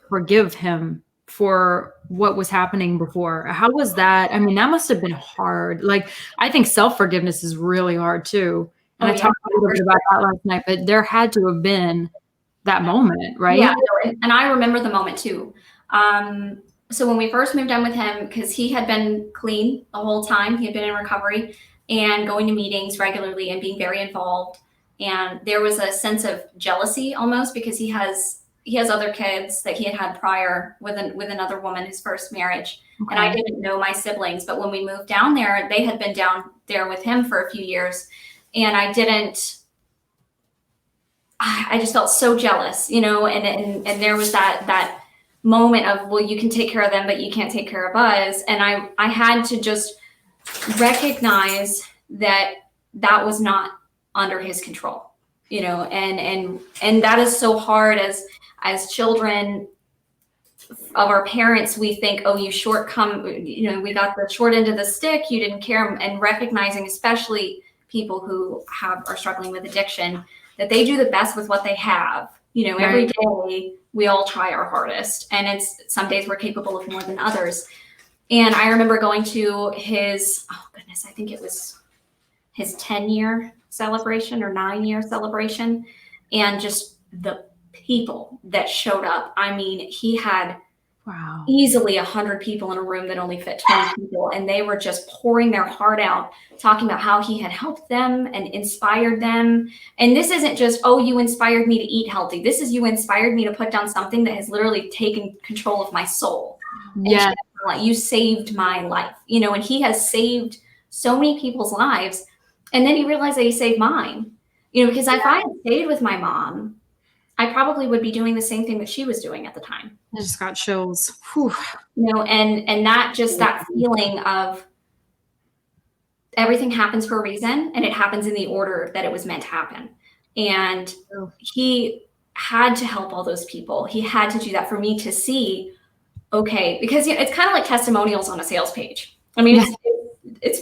forgive him for what was happening before. How was that? I mean, that must have been hard. Like, I think self-forgiveness is really hard too. And I talked a little bit about that last night, but there had to have been that moment, right? Yeah, and I remember the moment too. So when we first moved in with him, because he had been clean the whole time, he had been in recovery and going to meetings regularly and being very involved. And there was a sense of jealousy almost, because he has other kids that he had prior with another woman, his first marriage. Okay. And I didn't know my siblings, but when we moved down there, they had been down there with him for a few years. And I just felt so jealous, and there was that moment of, well, you can take care of them, but you can't take care of us. And I had to just recognize that was not under his control, and that is so hard as children of our parents. We think, oh, we got the short end of the stick, you didn't care. And recognizing, especially people who are struggling with addiction, that they do the best with what they have. Right. Every day we all try our hardest, and some days we're capable of more than others. And I remember going to I think it was his 10-year celebration or 9-year celebration, and just the people that showed up. I mean, he had easily 100 people in a room that only fit 20 people, and they were just pouring their heart out, talking about how he had helped them and inspired them. And this isn't just, oh, you inspired me to eat healthy. This is, you inspired me to put down something that has literally taken control of my soul. Yeah. You saved my life, you know, and he has saved so many people's lives. And then he realized that he saved mine, you know, because if I had stayed with my mom, I probably would be doing the same thing that she was doing at the time. I just got chills. Whew. You know, and that just that feeling of everything happens for a reason, and it happens in the order that it was meant to happen. And he had to help all those people. He had to do that for me to see, okay, because you know, it's kind of like testimonials on a sales page. I mean, it's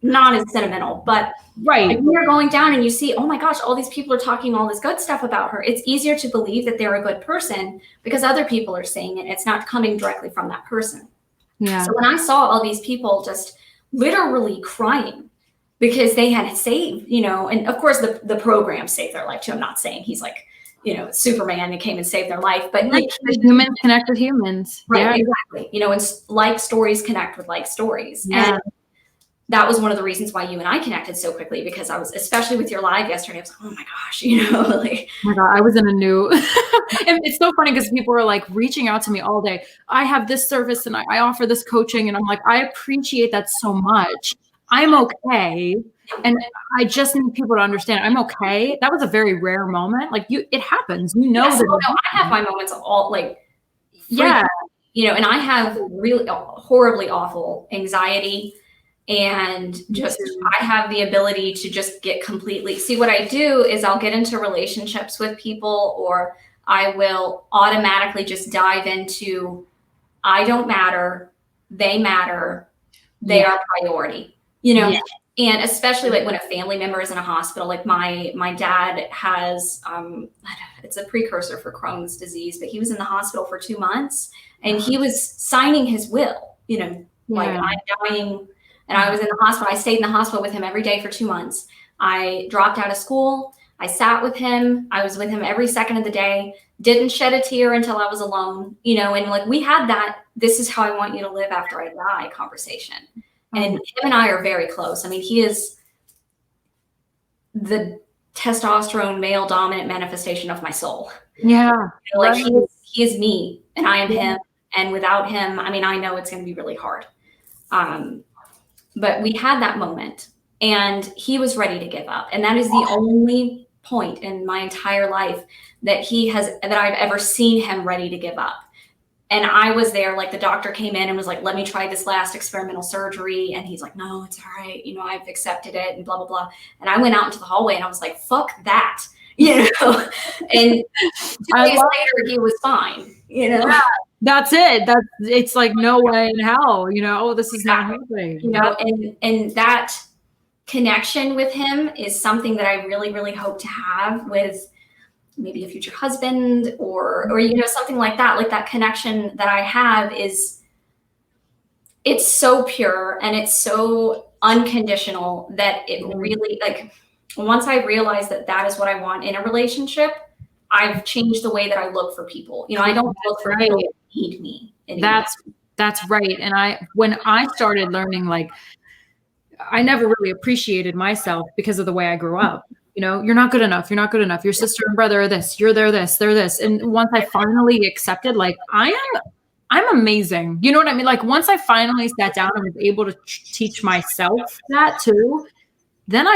not as sentimental, but like when you're going down and you see, oh my gosh, all these people are talking all this good stuff about her. It's easier to believe that they're a good person because other people are saying it. It's not coming directly from that person. Yeah. So when I saw all these people just literally crying because they had saved, you know, and of course the program saved their life too. I'm not saying he's like, you know, Superman and came and saved their life, but like humans connect with humans. Right, exactly. You know, and like stories connect with like stories. Yeah. And that was one of the reasons why you and I connected so quickly, because I was, especially with your live yesterday, I was like, oh my gosh, you know, like, oh my God, I was in a new, and it's so funny because people are like reaching out to me all day. I have this service and I offer this coaching. And I'm like, I appreciate that so much. I'm okay. And I just need people to understand I'm okay. That was a very rare moment. Like it happens, you know. Yes, I have my moments of all like, yeah, you know, and I have really horribly awful anxiety. And just, I have the ability to just get completely, see what I do is I'll get into relationships with people, or I will automatically just dive into, I don't matter, they matter, they are priority, you know? Yeah. And especially like when a family member is in a hospital, like my dad has, it's a precursor for Crohn's disease, but he was in the hospital for 2 months and he was signing his will, you know, like I'm dying. And I was in the hospital. I stayed in the hospital with him every day for 2 months. I dropped out of school. I sat with him. I was with him every second of the day. Didn't shed a tear until I was alone, you know, and like we had that, this is how I want you to live after I die conversation. And him and I are very close. I mean, he is the testosterone male dominant manifestation of my soul. Yeah. You know, like he is me and I am him. And without him, I mean, I know it's going to be really hard. But we had that moment and he was ready to give up. And that is the only point in my entire life that I've ever seen him ready to give up. And I was there, like the doctor came in and was like, let me try this last experimental surgery. And he's like, no, it's all right. You know, I've accepted it and blah, blah, blah. And I went out into the hallway and I was like, fuck that, you know? And 2 days later, he was fine, you know? Yeah. That's it. It's like no way in hell, you know, this is not happening. You know, and that connection with him is something that I really, really hope to have with maybe a future husband or, you know, something like that. Like that connection that I have it's so pure and it's so unconditional that it really, like, once I realized that that is what I want in a relationship, I've changed the way that I look for people. You know, I don't look for people that need me anymore. That's right. And when I started learning, like, I never really appreciated myself because of the way I grew up. You know, you're not good enough. You're not good enough. Your sister and brother are this, you're they're this. And once I finally accepted, like, I'm amazing. You know what I mean? Like once I finally sat down and was able to teach myself that too, then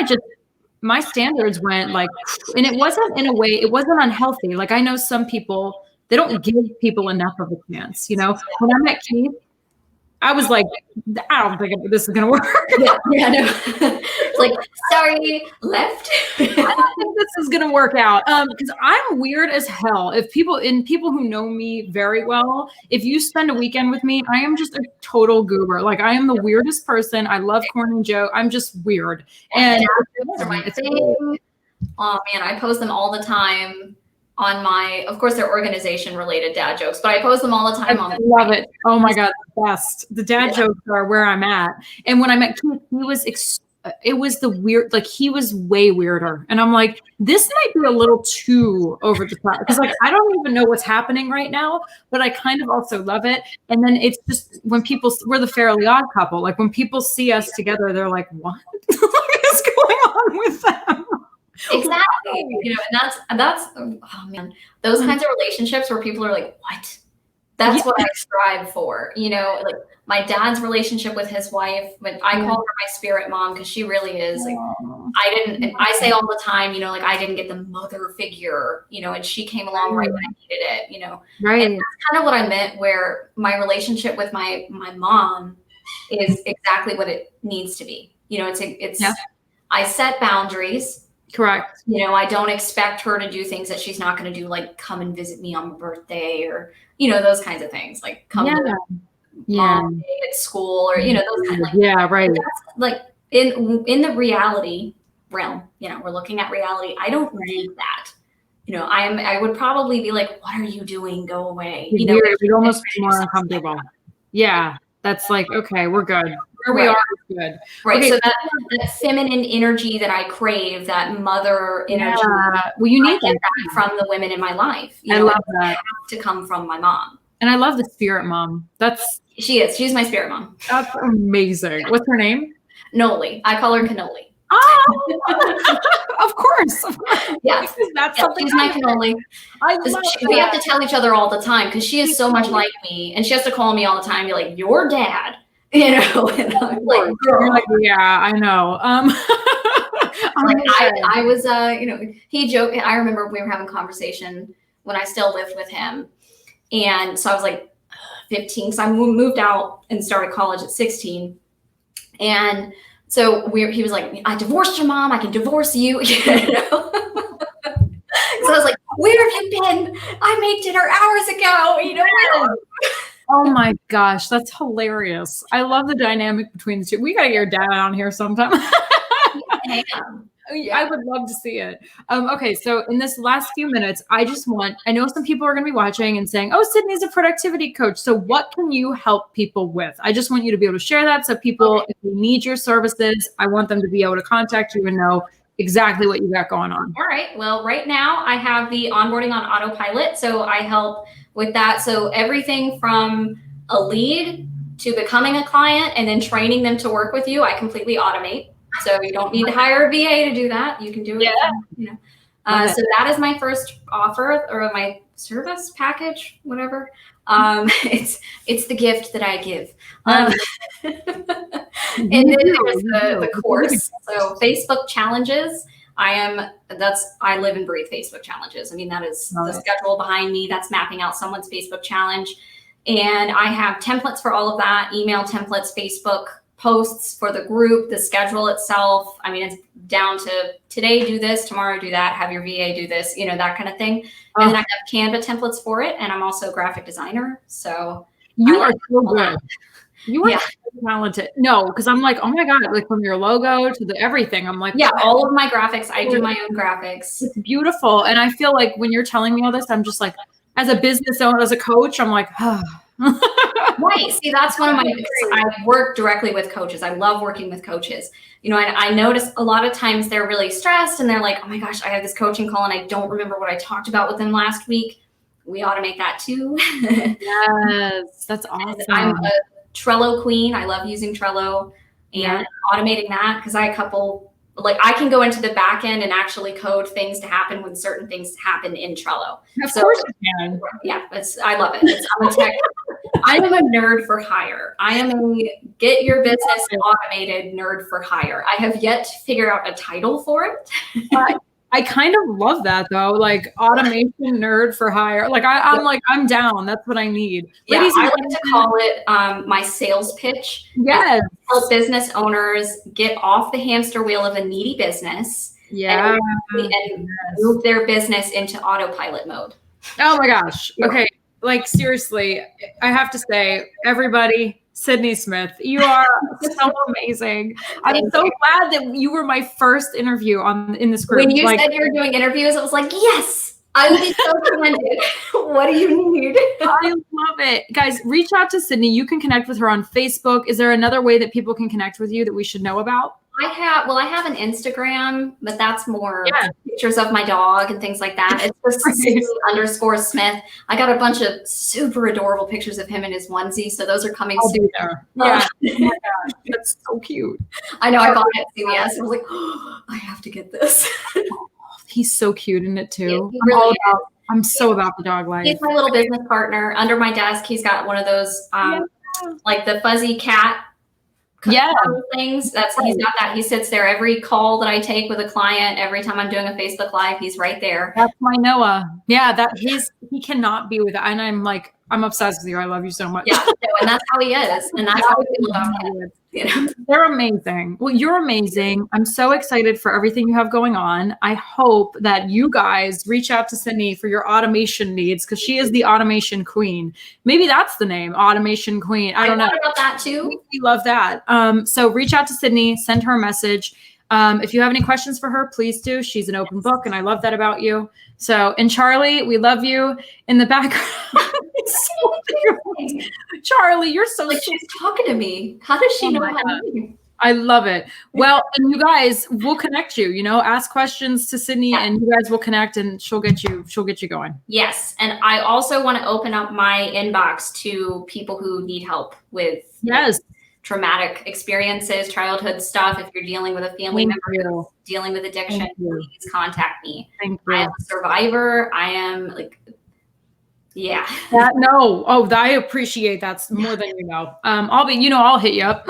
my standards went like, and it wasn't in a way, it wasn't unhealthy. Like I know some people, they don't give people enough of a chance. You know, when I met Keith, I was like, I don't think this is going to work. Yeah, no. Like, sorry, left. I don't think this is going to work out. Because I'm weird as hell. If people who know me very well, if you spend a weekend with me, I am just a total goober. Like I am the weirdest person. I love corny joke. I'm just weird. And oh man, I post them all the time on my, of course they're organization related dad jokes, but I post them all the time. I love it. Oh my God, the best. The dad jokes are where I'm at. And when I met Keith, he was it was the weird, like he was way weirder. And I'm like, this might be a little too over the top because like, I don't even know what's happening right now, but I kind of also love it. And then it's just when we're the Fairly Odd Couple. Like when people see us together, they're like, what? What is going on with them? Exactly. You know, and that's oh man, those kinds of relationships where people are like, what? That's what I strive for. You know, like my dad's relationship with his wife, but I call her my spirit mom because she really is. Like I say all the time, you know, like I didn't get the mother figure, you know, and she came along right when I needed it, you know. Right. And that's kind of what I meant, where my relationship with my mom is exactly what it needs to be. You know, it's I set boundaries. Correct. You know, I don't expect her to do things that she's not going to do, like come and visit me on my birthday or, you know, those kinds of things, like come to mom day at school or, you know, those kind of like, right. That's like in the reality realm, you know, we're looking at reality. I don't need that. You know, I would probably be like, what are you doing? Go away. You know, it's almost more uncomfortable. Yeah. That's like, okay, we're good. Where we are is good. Right. Okay. So that feminine energy that I crave, that mother energy, well, you need that from the women in my life. You know, love that. It has to come from my mom. And I love the spirit mom. She is. She's my spirit mom. That's amazing. What's her name? Noli. I call her Cannoli. Oh, of course. Yeah. That's something. She's my Cannoli. We have to tell each other all the time because she is so much like me, and she has to call me all the time. Be like, your dad. You know, and I'm like, yeah, I know. Like I was, you know, he joked. I remember we were having a conversation when I still lived with him, and so I was like 15, so I moved out and started college at 16, and so he was like, I divorced your mom, I can divorce you. You know? So I was like, where have you been? I made dinner hours ago. You know. Oh my gosh, that's hilarious. I love the dynamic between the two. We gotta get your dad on here sometime. I would love to see it. Okay, so in this last few minutes, I know some people are gonna be watching and saying, oh, Cidney's a productivity coach. So what can you help people with? I just want you to be able to share that so people, if they need your services, I want them to be able to contact you and know exactly what you got going on. All right. Well, right now I have the onboarding on autopilot. So I help with that. So everything from a lead to becoming a client and then training them to work with you, I completely automate. So you don't need to hire a VA to do that. You can do it. You know. So that is my first offer or my service package, whatever. It's the gift that I give. And then there's the course. So Facebook challenges. I live and breathe Facebook challenges. I mean, that is the schedule behind me. That's mapping out someone's Facebook challenge. And I have templates for all of that, email templates, Facebook posts for the group, the schedule itself. I mean, it's down to today, do this, tomorrow, do that, have your VA do this, you know, that kind of thing. And then I have Canva templates for it. And I'm also a graphic designer. So you are so good. You are so talented. No, because I'm like, oh my God, like from your logo to the everything. I'm like, all of my graphics, I do my own graphics. It's beautiful. And I feel like when you're telling me all this, I'm just like, as a business owner, as a coach, I'm like, Right. See, that's one of I work directly with coaches. I love working with coaches. You know, I notice a lot of times they're really stressed and they're like, oh my gosh, I have this coaching call and I don't remember what I talked about with them last week. We automate that too. Yes, that's awesome. I'm a Trello queen. I love using Trello and automating that because I can go into the back end and actually code things to happen when certain things happen in Trello. Of course you can. Yeah, I love it. I'm a tech. I am a nerd for hire. I am a get your business automated nerd for hire. I have yet to figure out a title for it. I kind of love that though, like automation nerd for hire. Like I'm down. That's what I need. Yeah, I like to call it my sales pitch. Yes. Help business owners get off the hamster wheel of a needy business. Yeah. And move their business into autopilot mode. Oh my gosh. Okay. Like seriously, I have to say, everybody, Cidney Smith, you are so amazing. I'm so glad that you were my first interview in this group. When you said you were doing interviews, I was like, yes, I would be so commended. What do you need? I love it. Guys, reach out to Cidney. You can connect with her on Facebook. Is there another way that people can connect with you that we should know about? I have an Instagram, but that's more pictures of my dog and things like that. It's just Cidney_Smith. I got a bunch of super adorable pictures of him in his onesie, so those are coming soon. Yeah. Oh my gosh, that's so cute. I know. I bought it at CVS. I was like, oh, I have to get this. He's so cute in it too. He really I'm so about the dog life. He's my little business partner. Under my desk, he's got one of those like the fuzzy cat things. He's got that. He sits there every call that I take with a client, every time I'm doing a Facebook Live, he's right there. That's my Noah. Yeah, he cannot be with it. And I'm obsessed with you. I love you so much. Yeah, and that's how he is. And that's how we feel about him. You know? They're amazing. Well, you're amazing. I'm so excited for everything you have going on. I hope that you guys reach out to Cidney for your automation needs, because she is the automation queen. Maybe that's the name, automation queen. I don't know. About that too. We love that. So reach out to Cidney, send her a message. If you have any questions for her, please do. She's an open book, and I love that about you. So, and Charlie, we love you in the background. Charlie, you're so like she's talking to me. How does she know my name? I love it. Well, and you guys, we'll connect you, ask questions to Cidney and you guys will connect and she'll get you going. Yes. And I also want to open up my inbox to people who need help with traumatic experiences, childhood stuff. If you're dealing with a family member who's dealing with addiction, please contact me. Thank you. I am a survivor. I am I appreciate that more than you know. I'll hit you up.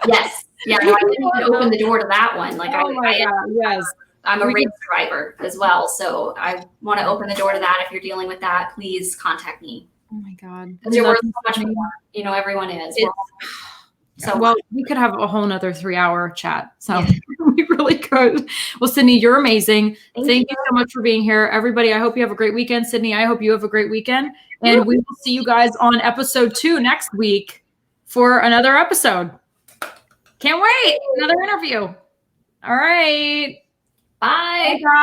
Yes. Yeah. No, I didn't even open the door to that one. Like I'm a rape survivor as well. So I want to open the door to that. If you're dealing with that, please contact me. Oh my God. Because you're worth so much more. Everyone is. Well, we could have a whole nother 3-hour chat. So we really could. Well, Cidney, you're amazing. Thank you so much for being here. Everybody, I hope you have a great weekend. Cidney, I hope you have a great weekend. And we will see you guys on episode 2 next week for another episode. Can't wait. Another interview. All right. Bye. Bye.